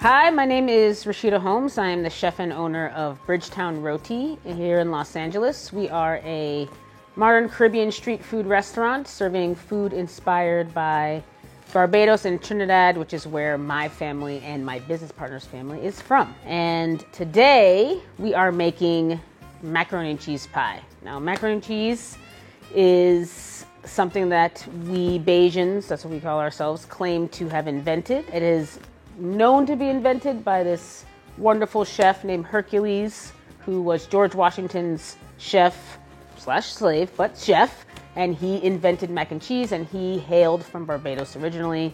Hi, my name is Rashida Holmes. I am the chef and owner of Bridgetown Roti here in Los Angeles. We are a modern Caribbean street food restaurant serving food inspired by Barbados and Trinidad, which is where my family and my business partner's family is from. And today we are making macaroni and cheese pie. Now, macaroni and cheese is something that we Bajans, that's what we call ourselves, claim to have invented. It is known to be invented by this wonderful chef named Hercules, who was George Washington's chef slash slave, but chef, and he invented mac and cheese, and he hailed from Barbados originally.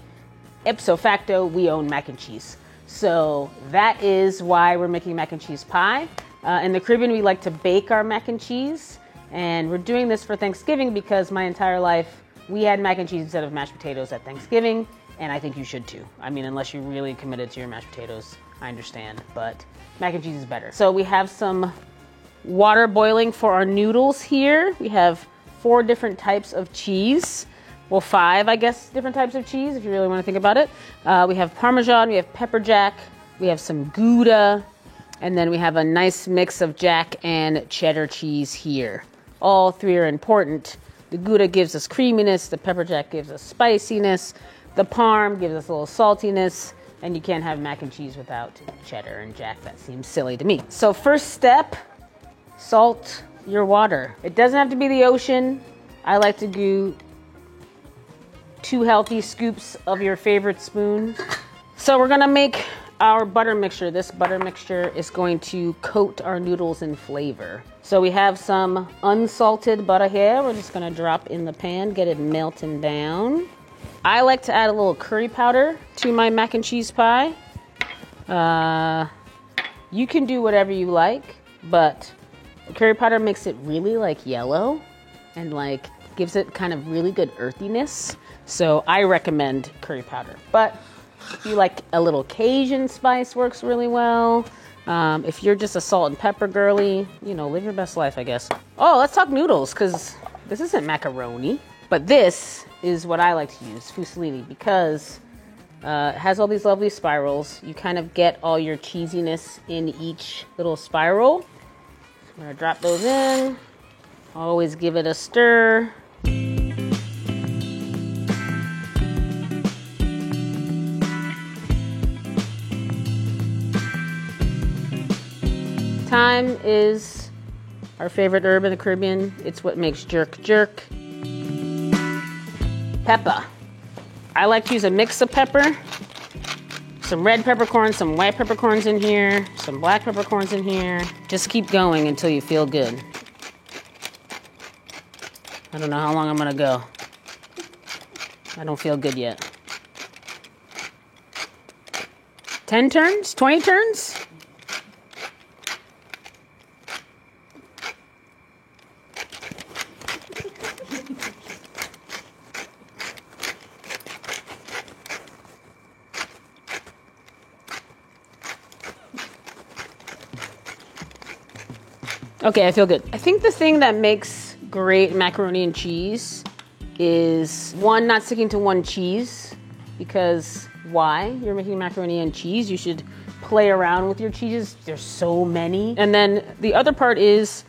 Ipso facto, we own mac and cheese. So that is why we're making mac and cheese pie. In the Caribbean, we like to bake our mac and cheese, and we're doing this for Thanksgiving because my entire life we had mac and cheese instead of mashed potatoes at Thanksgiving. And I think you should too. I mean, unless you're really committed to your mashed potatoes, I understand, but mac and cheese is better. So we have some water boiling for our noodles here. We have 4 different types of cheese. Well, 5, I guess, different types of cheese, if you really want to think about it. We have Parmesan, we have pepper jack, we have some Gouda, and then we have a nice mix of jack and cheddar cheese here. All 3 are important. The Gouda gives us creaminess, the pepper jack gives us spiciness, the Parm gives us a little saltiness, and you can't have mac and cheese without cheddar and jack. That seems silly to me. So first step, salt your water. It doesn't have to be the ocean. I like to do 2 healthy scoops of your favorite spoon. So we're gonna make our butter mixture. This butter mixture is going to coat our noodles in flavor. So we have some unsalted butter here. We're just gonna drop in the pan, get it melting down. I like to add a little curry powder to my mac and cheese pie. You can do whatever you like, but curry powder makes it really like yellow and like gives it kind of really good earthiness. So I recommend curry powder. But if you like a little Cajun spice, works really well. If you're just a salt and pepper girly, you know, live your best life, I guess. Oh, let's talk noodles, because this isn't macaroni. But this is what I like to use, fusilli, because it has all these lovely spirals. You kind of get all your cheesiness in each little spiral. I'm gonna drop those in. Always give it a stir. Thyme is our favorite herb in the Caribbean. It's what makes jerk jerk. Pepper. I like to use a mix of pepper. Some red peppercorns, some white peppercorns in here, some black peppercorns in here. Just keep going until you feel good. I don't know how long I'm gonna go. I don't feel good yet. 10 turns? 20 turns? Okay, I feel good. I think the thing that makes great macaroni and cheese is, 1, not sticking to one cheese, because why? You're making macaroni and cheese, you should play around with your cheeses. There's so many. And then the other part is,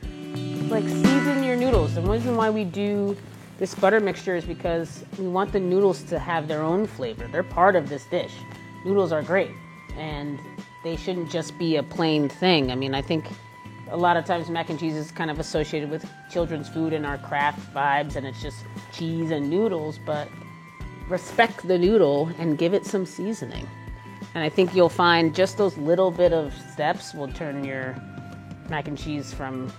like, season your noodles. The reason why we do this butter mixture is because we want the noodles to have their own flavor. They're part of this dish. Noodles are great, and they shouldn't just be a plain thing. I mean, I think a lot of times mac and cheese is kind of associated with children's food and our craft vibes, and it's just cheese and noodles, but respect the noodle and give it some seasoning. And I think you'll find just those little bit of steps will turn your mac and cheese from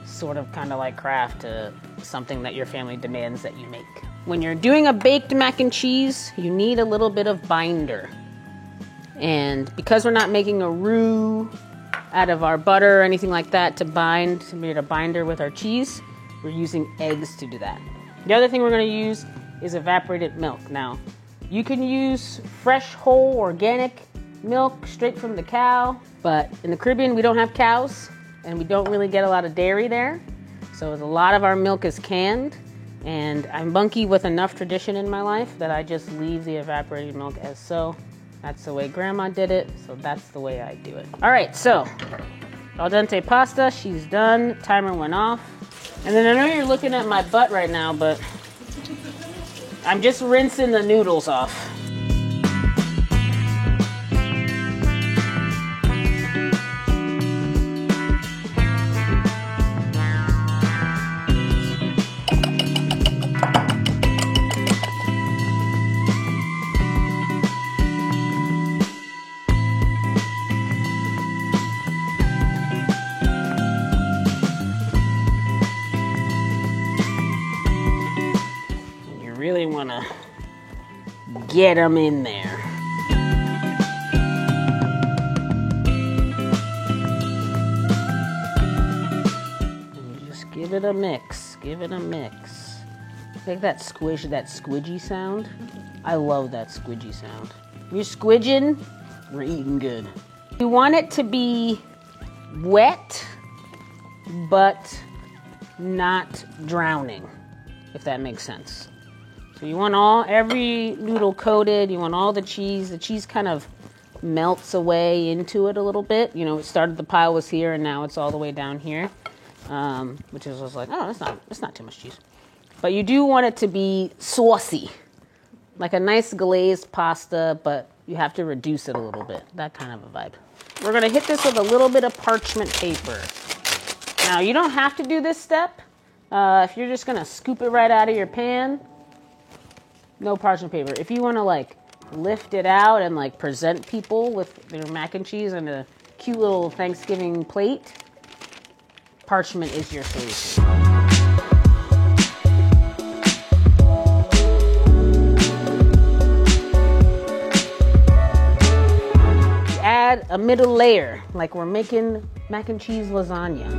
sort of kind of like craft to something that your family demands that you make. When you're doing a baked mac and cheese, you need a little bit of binder. And because we're not making a roux out of our butter or anything like that to make a binder with our cheese, we're using eggs to do that. The other thing we're going to use is evaporated milk. Now, you can use fresh, whole, organic milk straight from the cow, but in the Caribbean, we don't have cows, and we don't really get a lot of dairy there. So a lot of our milk is canned, and I'm bunky with enough tradition in my life that I just leave the evaporated milk as so. That's the way Grandma did it, so that's the way I do it. All right, so al dente pasta, she's done. Timer went off. And then I know you're looking at my butt right now, but I'm just rinsing the noodles off. Really want to get them in there. And just give it a mix. Give it a mix. Like that squish, that squidgy sound. I love that squidgy sound. You're squidging, we're eating good. You want it to be wet, but not drowning, if that makes sense. So you want every noodle coated, you want all the cheese kind of melts away into it a little bit. You know, it started, the pile was here and now it's all the way down here. Which is just like, oh, that's not too much cheese. But you do want it to be saucy, like a nice glazed pasta, but you have to reduce it a little bit, that kind of a vibe. We're gonna hit this with a little bit of parchment paper. Now you don't have to do this step. If you're just gonna scoop it right out of your pan, no parchment paper. If you want to like lift it out and like present people with their mac and cheese on a cute little Thanksgiving plate, parchment is your solution. Add a middle layer, like we're making mac and cheese lasagna.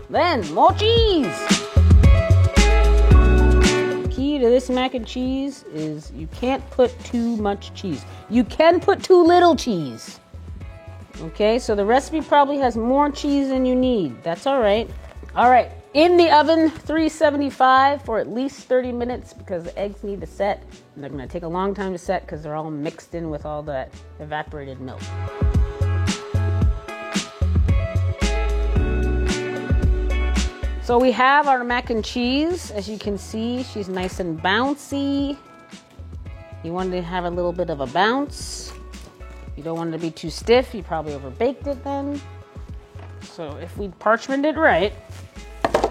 Then more cheese. The key to this mac and cheese is you can't put too much cheese. You can put too little cheese. Okay, so the recipe probably has more cheese than you need. That's all right. All right, in the oven, 375 for at least 30 minutes because the eggs need to set. And they're gonna take a long time to set because they're all mixed in with all that evaporated milk. So we have our mac and cheese. As you can see, she's nice and bouncy. You want to have a little bit of a bounce. You don't want it to be too stiff. You probably overbaked it then. So if we parchmented it right, we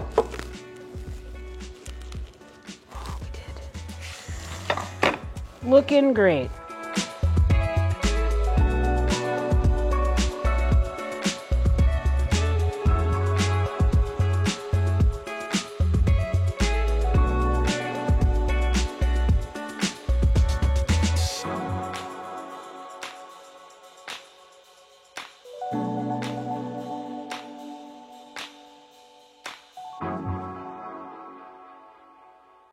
did. Looking great.